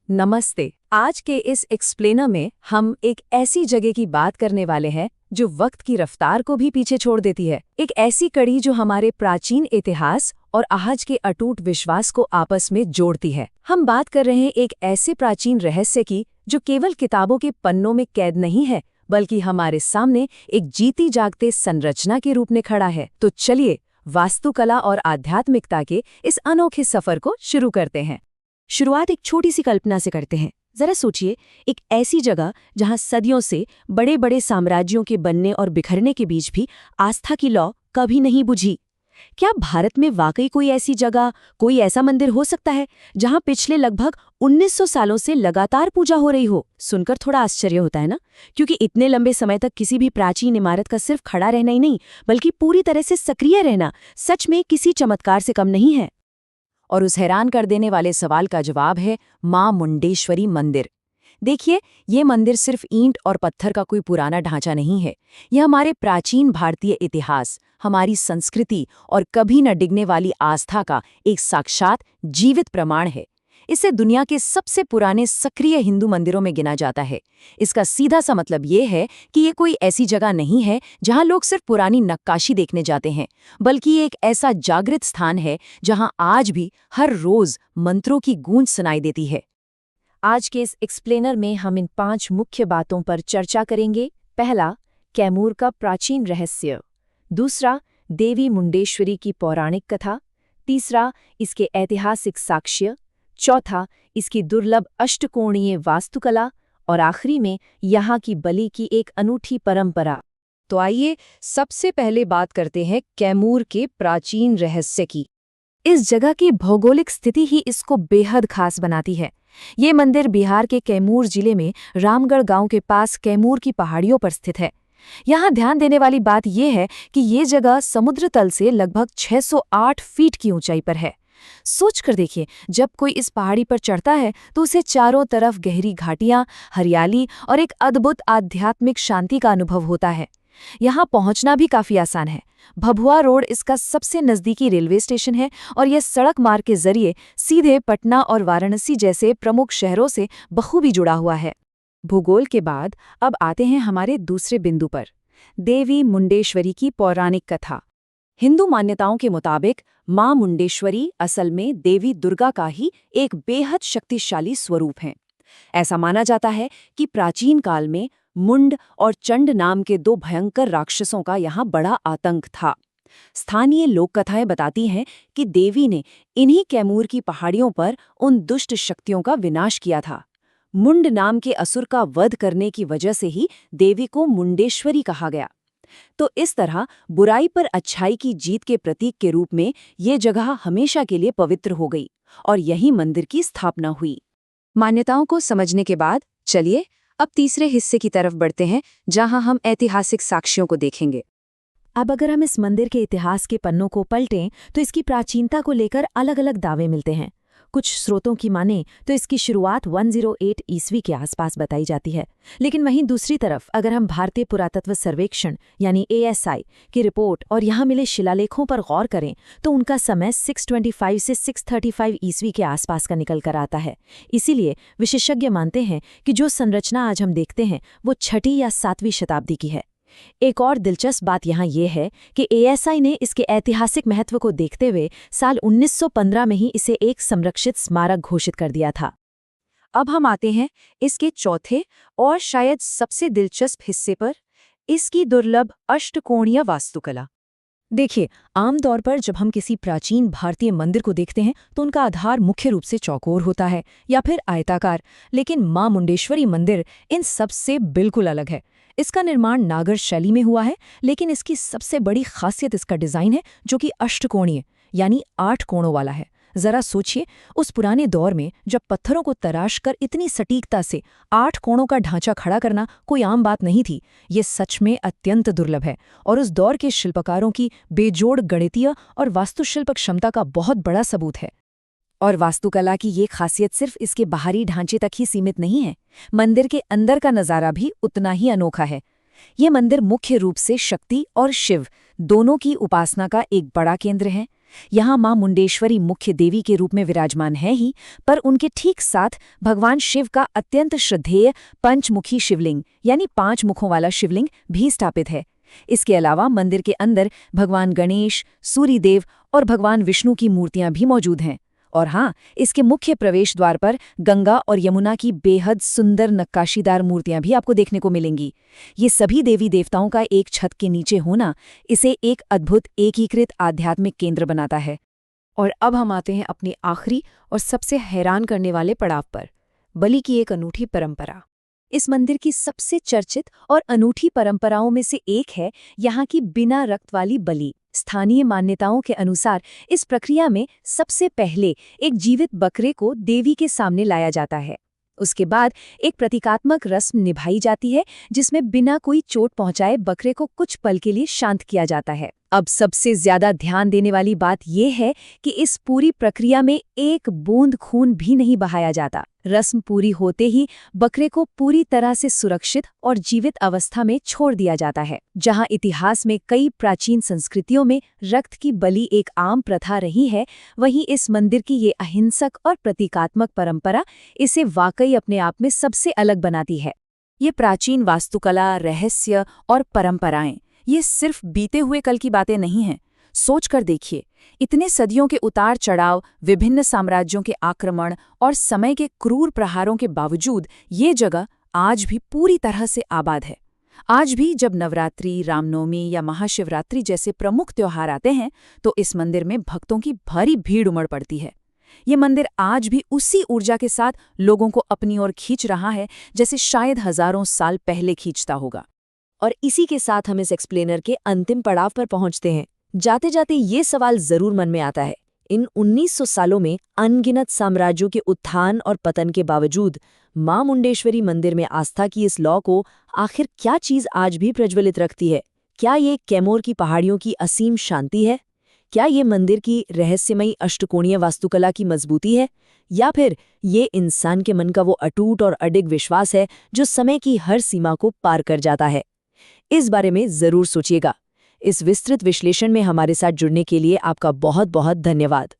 नमस्ते। आज के इस एक्सप्लेनर में हम एक ऐसी जगह की बात करने वाले हैं जो वक्त की रफ्तार को भी पीछे छोड़ देती है। एक ऐसी कड़ी जो हमारे प्राचीन इतिहास और आज के अटूट विश्वास को आपस में जोड़ती है। हम बात कर रहे हैं एक ऐसे प्राचीन रहस्य की जो केवल किताबों के पन्नों में कैद नहीं है, बल्कि हमारे सामने एक जीती जागते संरचना के रूप में खड़ा है। तो चलिए वास्तुकला और आध्यात्मिकता के इस अनोखे सफर को शुरू करते हैं। शुरुआत एक छोटी सी कल्पना से करते हैं। जरा सोचिए, एक ऐसी जगह जहां सदियों से बड़े बड़े साम्राज्यों के बनने और बिखरने के बीच भी आस्था की लौ कभी नहीं बुझी। क्या भारत में वाकई कोई ऐसी जगह, कोई ऐसा मंदिर हो सकता है जहां पिछले लगभग 1900 सालों से लगातार पूजा हो रही हो? सुनकर थोड़ा आश्चर्य होता है ना, क्योंकि इतने लंबे समय तक किसी भी प्राचीन इमारत का सिर्फ खड़ा रहना ही नहीं, बल्कि पूरी तरह से सक्रिय रहना सच में किसी चमत्कार से कम नहीं है। और उस हैरान कर देने वाले सवाल का जवाब है मां मुंडेश्वरी मंदिर। देखिए, ये मंदिर सिर्फ ईंट और पत्थर का कोई पुराना ढांचा नहीं है। यह हमारे प्राचीन भारतीय इतिहास, हमारी संस्कृति और कभी न डिगने वाली आस्था का एक साक्षात जीवित प्रमाण है। इसे दुनिया के सबसे पुराने सक्रिय हिंदू मंदिरों में गिना जाता है। इसका सीधा सा मतलब ये है कि ये कोई ऐसी जगह नहीं है जहां लोग सिर्फ पुरानी नक्काशी देखने जाते हैं, बल्कि ये एक ऐसा जागृत स्थान है जहां आज भी हर रोज मंत्रों की गूंज सुनाई देती है। आज के इस एक्सप्लेनर में हम इन 5 मुख्य बातों पर चर्चा करेंगे। पहला, कैमूर का प्राचीन रहस्य। दूसरा, देवी मुंडेश्वरी की पौराणिक कथा। तीसरा, इसके ऐतिहासिक साक्ष्य। चौथा, इसकी दुर्लभ अष्टकोणीय वास्तुकला। और आखिरी में यहाँ की बलि की एक अनूठी परंपरा। तो आइए सबसे पहले बात करते हैं कैमूर के प्राचीन रहस्य की। इस जगह की भौगोलिक स्थिति ही इसको बेहद खास बनाती है। ये मंदिर बिहार के कैमूर जिले में रामगढ़ गांव के पास कैमूर की पहाड़ियों पर स्थित है। यहाँ ध्यान देने वाली बात यह है कि ये जगह समुद्र तल से लगभग 608 फीट की ऊंचाई पर है। सोच कर देखिए, जब कोई इस पहाड़ी पर चढ़ता है तो उसे चारों तरफ गहरी घाटियां, हरियाली और एक अद्भुत आध्यात्मिक शांति का अनुभव होता है। यहाँ पहुंचना भी काफी आसान है। भभुआ रोड इसका सबसे नजदीकी रेलवे स्टेशन है और यह सड़क मार्ग के जरिए सीधे पटना और वाराणसी जैसे प्रमुख शहरों से बखूबी जुड़ा हुआ है। भूगोल के बाद अब आते हैं हमारे दूसरे बिंदु पर, देवी मुंडेश्वरी की पौराणिक कथा। हिंदू मान्यताओं के मुताबिक मां मुंडेश्वरी असल में देवी दुर्गा का ही एक बेहद शक्तिशाली स्वरूप हैं। ऐसा माना जाता है कि प्राचीन काल में मुंड और चंड नाम के 2 भयंकर राक्षसों का यहाँ बड़ा आतंक था। स्थानीय लोक कथाएं बताती हैं कि देवी ने इन्हीं कैमूर की पहाड़ियों पर उन दुष्ट शक्तियों का विनाश किया था। मुंड नाम के असुर का वध करने की वजह से ही देवी को मुंडेश्वरी कहा गया। तो इस तरह बुराई पर अच्छाई की जीत के प्रतीक के रूप में ये जगह हमेशा के लिए पवित्र हो गई और यही मंदिर की स्थापना हुई। मान्यताओं को समझने के बाद चलिए अब तीसरे हिस्से की तरफ बढ़ते हैं, जहां हम ऐतिहासिक साक्ष्यों को देखेंगे। अब अगर हम इस मंदिर के इतिहास के पन्नों को पलटें तो इसकी प्राचीनता को लेकर अलग अलग दावे मिलते हैं। कुछ स्रोतों की माने तो इसकी शुरुआत 108 ईस्वी के आसपास बताई जाती है, लेकिन वहीं दूसरी तरफ अगर हम भारतीय पुरातत्व सर्वेक्षण यानी ASI की रिपोर्ट और यहाँ मिले शिलालेखों पर गौर करें तो उनका समय 625 से 635 ईस्वी के आसपास का निकल कर आता है। इसीलिए विशेषज्ञ मानते हैं कि जो संरचना आज हम देखते हैं वो 6वीं या 7वीं शताब्दी की है। एक और दिलचस्प बात यहाँ ये है कि ASI ने इसके ऐतिहासिक महत्व को देखते हुए साल 1915 में ही इसे एक संरक्षित स्मारक घोषित कर दिया था। अब हम आते हैं इसके चौथे और शायद सबसे दिलचस्प हिस्से पर, इसकी दुर्लभ अष्टकोणीय वास्तुकला। देखिए, आमतौर पर जब हम किसी प्राचीन भारतीय मंदिर को देखते हैं तो उनका आधार मुख्य रूप से चौकोर होता है या फिर आयताकार, लेकिन मां मुंडेश्वरी मंदिर इन सब से बिल्कुल अलग है। इसका निर्माण नागर शैली में हुआ है, लेकिन इसकी सबसे बड़ी खासियत इसका डिज़ाइन है, जो कि अष्टकोणीय यानी 8 कोणों वाला है। जरा सोचिए, उस पुराने दौर में जब पत्थरों को तराश कर इतनी सटीकता से 8 कोणों का ढांचा खड़ा करना कोई आम बात नहीं थी। ये सच में अत्यंत दुर्लभ है और उस दौर के शिल्पकारों की बेजोड़ गणितीय और वास्तुशिल्प क्षमता का बहुत बड़ा सबूत है। और वास्तुकला की ये खासियत सिर्फ इसके बाहरी ढांचे तक ही सीमित नहीं है, मंदिर के अंदर का नज़ारा भी उतना ही अनोखा है। ये मंदिर मुख्य रूप से शक्ति और शिव दोनों की उपासना का एक बड़ा केंद्र है। यहाँ मां मुंडेश्वरी मुख्य देवी के रूप में विराजमान है ही, पर उनके ठीक साथ भगवान शिव का अत्यंत श्रद्धेय पंचमुखी शिवलिंग यानी 5 मुखों वाला शिवलिंग भी स्थापित है। इसके अलावा मंदिर के अंदर भगवान गणेश, सूर्यदेव और भगवान विष्णु की मूर्तियां भी मौजूद हैं। और हाँ, इसके मुख्य प्रवेश द्वार पर गंगा और यमुना की बेहद सुंदर नक्काशीदार मूर्तियां भी आपको देखने को मिलेंगी। ये सभी देवी देवताओं का एक छत के नीचे होना इसे एक अद्भुत एकीकृत आध्यात्मिक केंद्र बनाता है। और अब हम आते हैं अपनी आखिरी और सबसे हैरान करने वाले पड़ाव पर, बलि की एक अनूठी परंपरा। इस मंदिर की सबसे चर्चित और अनूठी परंपराओं में से एक है यहाँ की बिना रक्त वाली बलि। स्थानीय मान्यताओं के अनुसार इस प्रक्रिया में सबसे पहले एक जीवित बकरे को देवी के सामने लाया जाता है। उसके बाद एक प्रतीकात्मक रस्म निभाई जाती है जिसमें बिना कोई चोट पहुंचाए बकरे को कुछ पल के लिए शांत किया जाता है। अब सबसे ज्यादा ध्यान देने वाली बात यह है कि इस पूरी प्रक्रिया में एक बूंद खून भी नहीं बहाया जाता। रस्म पूरी होते ही बकरे को पूरी तरह से सुरक्षित और जीवित अवस्था में छोड़ दिया जाता है। जहां इतिहास में कई प्राचीन संस्कृतियों में रक्त की बलि एक आम प्रथा रही है, वहीं इस मंदिर की ये अहिंसक और प्रतीकात्मक परंपरा इसे वाकई अपने आप में सबसे अलग बनाती है। ये प्राचीन वास्तुकला, रहस्य और परंपराएं ये सिर्फ बीते हुए कल की बातें नहीं हैं। सोच कर देखिए, इतने सदियों के उतार चढ़ाव, विभिन्न साम्राज्यों के आक्रमण और समय के क्रूर प्रहारों के बावजूद ये जगह आज भी पूरी तरह से आबाद है। आज भी जब नवरात्रि, रामनवमी या महाशिवरात्रि जैसे प्रमुख त्योहार आते हैं तो इस मंदिर में भक्तों की भारी भीड़ उमड़ पड़ती है। ये मंदिर आज भी उसी ऊर्जा के साथ लोगों को अपनी ओर खींच रहा है जैसे शायद हजारों साल पहले खींचता होगा। और इसी के साथ हम इस एक्सप्लेनर के अंतिम पड़ाव पर पहुंचते हैं। जाते जाते ये सवाल जरूर मन में आता है, इन 1900 सालों में अनगिनत साम्राज्यों के उत्थान और पतन के बावजूद मां मुंडेश्वरी मंदिर में आस्था की इस लौ को आखिर क्या चीज आज भी प्रज्वलित रखती है? क्या ये कैमोर की पहाड़ियों की असीम शांति है? क्या ये मंदिर की रहस्यमयी अष्टकोणीय वास्तुकला की मजबूती है? या फिर ये इंसान के मन का वो अटूट और अडिग विश्वास है जो समय की हर सीमा को पार कर जाता है? इस बारे में जरूर सोचिएगा। इस विस्तृत विश्लेषण में हमारे साथ जुड़ने के लिए आपका बहुत बहुत धन्यवाद।